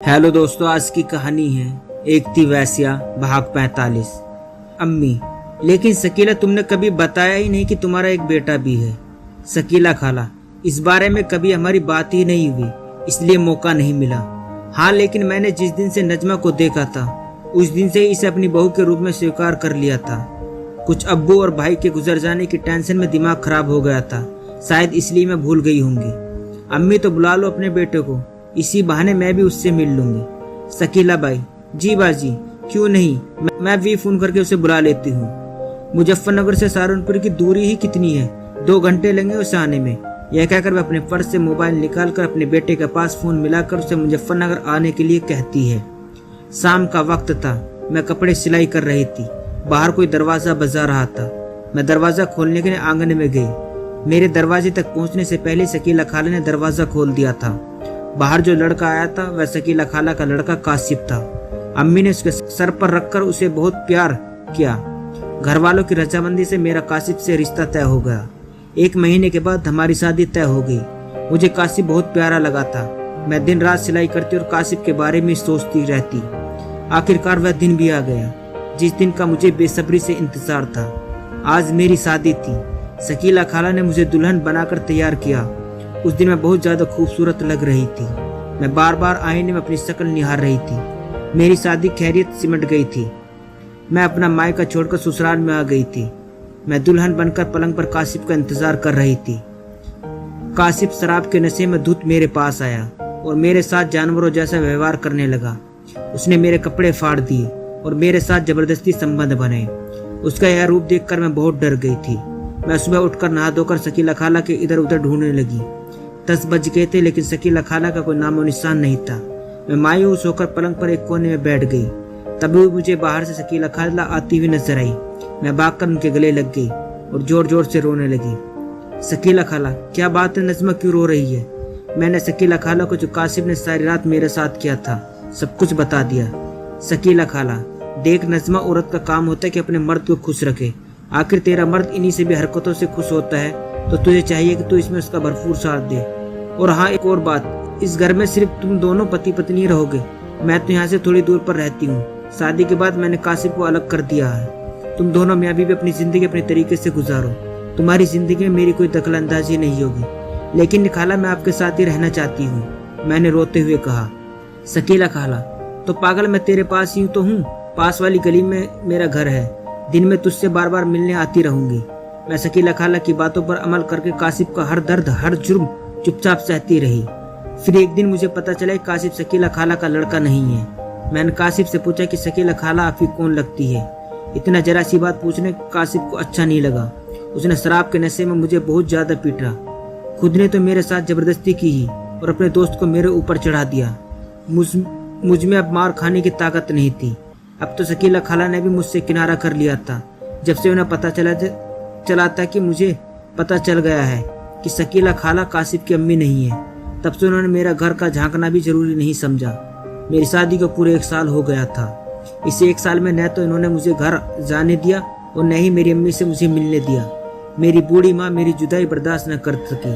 Hello दोस्तों, आज की कहानी है एक थी वैश्या भाग 45। अम्मी, लेकिन शकीला तुमने कभी बताया ही नहीं कि तुम्हारा एक बेटा भी है। शकीला खाला, इस बारे में कभी हमारी बात ही नहीं हुई, इसलिए मौका नहीं मिला। हाँ, लेकिन मैंने जिस दिन से नजमा को देखा था उस दिन से इसे अपनी बहू के रूप में स्वीकार कर लिया था। कुछ अब्बू और भाई के गुजर जाने की टेंशन में दिमाग खराब हो गया था, शायद इसलिए मैं भूल गई होंगी। अम्मी तो बुला लो अपने बेटे को, इसी बहाने मैं भी उससे मिल लूंगी। शकीला बाई, जी बाजी, क्यों नहीं, मैं भी फोन करके उसे बुला लेती हूँ। मुजफ्फरनगर से सहारनपुर की दूरी ही कितनी है, 2 घंटे लगेंगे उसे आने में। यह कहकर वह अपने पर्स से मोबाइल निकालकर अपने बेटे के पास फोन मिलाकर उसे मुजफ्फरनगर आने के लिए कहती है। शाम का वक्त था, मैं कपड़े सिलाई कर रही थी। बाहर कोई दरवाजा बजा रहा था। मैं दरवाजा खोलने के लिए आंगन में गई। मेरे दरवाजे तक पहुंचने से पहले शकीला खाला ने दरवाजा खोल दिया था। बाहर जो लड़का आया था वह शकीला खाला का लड़का काशिफ था। अम्मी ने उसके सर पर रखकर उसे बहुत प्यार किया। घर वालों की रजामंदी से मेरा काशिफ से रिश्ता तय हो गया। 1 महीने के बाद हमारी शादी तय हो गई। मुझे काशिफ बहुत प्यारा लगा था। मैं दिन रात सिलाई करती और काशिफ के बारे में सोचती रहती। आखिरकार वह दिन भी आ गया जिस दिन का मुझे बेसब्री से इंतजार था। आज मेरी शादी थी। शकीला खाला ने मुझे दुल्हन बनाकर तैयार किया। उस दिन मैं बहुत ज्यादा खूबसूरत लग रही थी। मैं बार बार आईने में अपनी शक्ल निहार रही थी। मेरी शादी खैरियत सिमट गई थी। मैं अपना मायका छोड़कर ससुराल में आ गई थी। मैं दुल्हन बनकर पलंग पर काशिफ का इंतजार कर रही थी। काशिफ शराब के नशे में धुत मेरे पास आया और मेरे साथ जानवरों जैसा व्यवहार करने लगा। उसने मेरे कपड़े फाड़ दिए और मेरे साथ जबरदस्ती संबंध बने। उसका यह रूप देखकर मैं बहुत डर गई थी। मैं सुबह उठकर नहा धोकर शकीला खाला के इधर उधर ढूंढने लगी। 10 बज गए थे, लेकिन शकीला खाला का कोई नामो निशान नहीं था। मैं मायूस होकर पलंग पर एक कोने में बैठ गई। तभी मुझे बाहर से शकीला खाला आती हुई नजर आई। मैं भागकर उनके गले लग गई और जोर जोर से रोने लगी। शकीला खाला, क्या बात है, नजमा क्यों रो रही है? मैंने शकीला खाला को जो काशिफ ने सारी रात मेरे साथ किया था सब कुछ बता दिया। शकीला खाला, देख, नजमा औरत का काम होता है कि अपने मर्द को खुश रखे। आखिर तेरा मर्द इन्हीं से भी हरकतों से खुश होता है, तो तुझे चाहिए कि तू इसमें उसका भरपूर साथ दे। और हाँ, एक और बात, इस घर में सिर्फ तुम दोनों पति पत्नी रहोगे। मैं तो यहाँ से थोड़ी दूर पर रहती हूँ। शादी के बाद मैंने काशिफ को अलग कर दिया है। तुम दोनों मियाँ बीवी अपनी जिंदगी अपने तरीके से गुजारो। तुम्हारी जिंदगी में मेरी कोई दखलंदाजी नहीं होगी। लेकिन खाला, मैं आपके साथ ही रहना चाहती हूँ, मैंने रोते हुए कहा। शकीला खाला, तो पागल, मैं तेरे पास ही तो हूँ। पास वाली गली में मेरा घर है। दिन में तुझसे बार बार मिलने आती रहूंगी। मैं शकीला खाला की बातों पर अमल करके काशिफ का हर दर्द हर जुर्म चुपचाप सहती रही। फिर एक दिन मुझे पता चला कि काशिफ शकीला खाला का लड़का नहीं है। मैंने काशिफ से पूछा कि शकीला खाला आपकी कौन लगती है। इतना जरा सी बात पूछने काशिफ को अच्छा नहीं लगा। उसने शराब के नशे में मुझे बहुत ज्यादा पीटा। खुद ने तो मेरे साथ जबरदस्ती की ही और अपने दोस्त को मेरे ऊपर चढ़ा दिया। मुझ में अब मार खाने की ताकत नहीं थी। अब तो शकीला खाला ने भी मुझसे किनारा कर लिया था। जब से उन्हें पता चला था कि मुझे पता चल गया है कि शकीला खाला काशिफ की अम्मी नहीं है, तब से उन्होंने मेरा घर का झांकना भी जरूरी नहीं समझा। मेरी शादी को पूरे 1 साल हो गया था। इस 1 साल में न तो इन्होंने मुझे घर जाने दिया और न ही मेरी अम्मी से मुझे मिलने दिया। मेरी बूढ़ी माँ मेरी जुदाई बर्दाश्त न कर सकी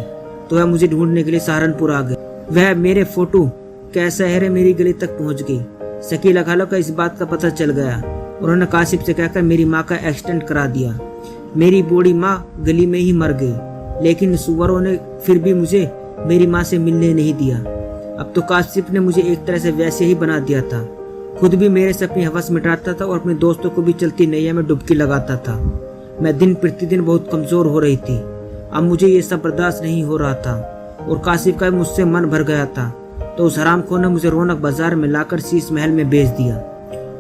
तो वह मुझे ढूंढने के लिए सहारनपुर आ गई। वह मेरे फोटो कैसा है मेरी गली तक पहुंच गई। शकीला खाला का इस बात का पता चल गया। उन्होंने काशिफ से कहकर मेरी माँ का एक्सीडेंट करा दिया। मेरी बूढ़ी माँ गली में ही मर गई, लेकिन सुअरों ने फिर भी मुझे मेरी माँ से मिलने नहीं दिया। अब तो काशिफ ने मुझे एक तरह से वैसे ही बना दिया था। खुद भी मेरे से अपनी हवस मिटाता था और अपने दोस्तों को भी चलती नैया में डुबकी लगाता था। मैं दिन प्रतिदिन बहुत कमजोर हो रही थी। अब मुझे ये सब बर्दाश्त नहीं हो रहा था और काशिफ का मुझसे मन भर गया था। तो उस हरामखोर ने मुझे रौनक बाजार में लाकर शीश महल में बेच दिया।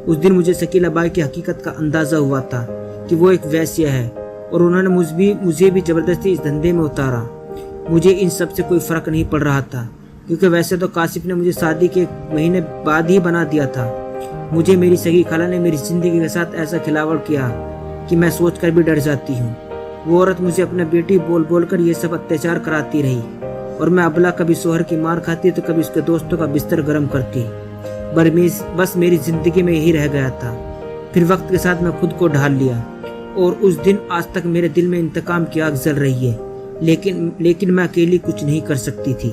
उस दिन मुझे शकीला बाई की हकीकत का अंदाजा हुआ था कि वो एक वैश्या है और उन्होंने मुझे भी जबरदस्ती इस धंधे में उतारा। मुझे इन सब से कोई फर्क नहीं पड़ रहा था, क्योंकि वैसे तो काशिफ ने मुझे शादी के 1 महीने बाद ही बना दिया था। मुझे मेरी सगी खाला ने मेरी जिंदगी के साथ ऐसा खिलावाड़ किया कि मैं सोचकर भी डर जाती हूँ। वो औरत मुझे अपने बेटी बोल बोल कर ये सब अत्याचार कराती रही और मैं अबला कभी सोहर की मार खाती तो कभी उसके दोस्तों का बिस्तर गर्म करती। बस मेरी जिंदगी में यही रह गया था। फिर वक्त के साथ मैं खुद को ढाल लिया और उस दिन आज तक मेरे दिल में इंतकाम की आग जल रही है। लेकिन मैं अकेली कुछ नहीं कर सकती थी।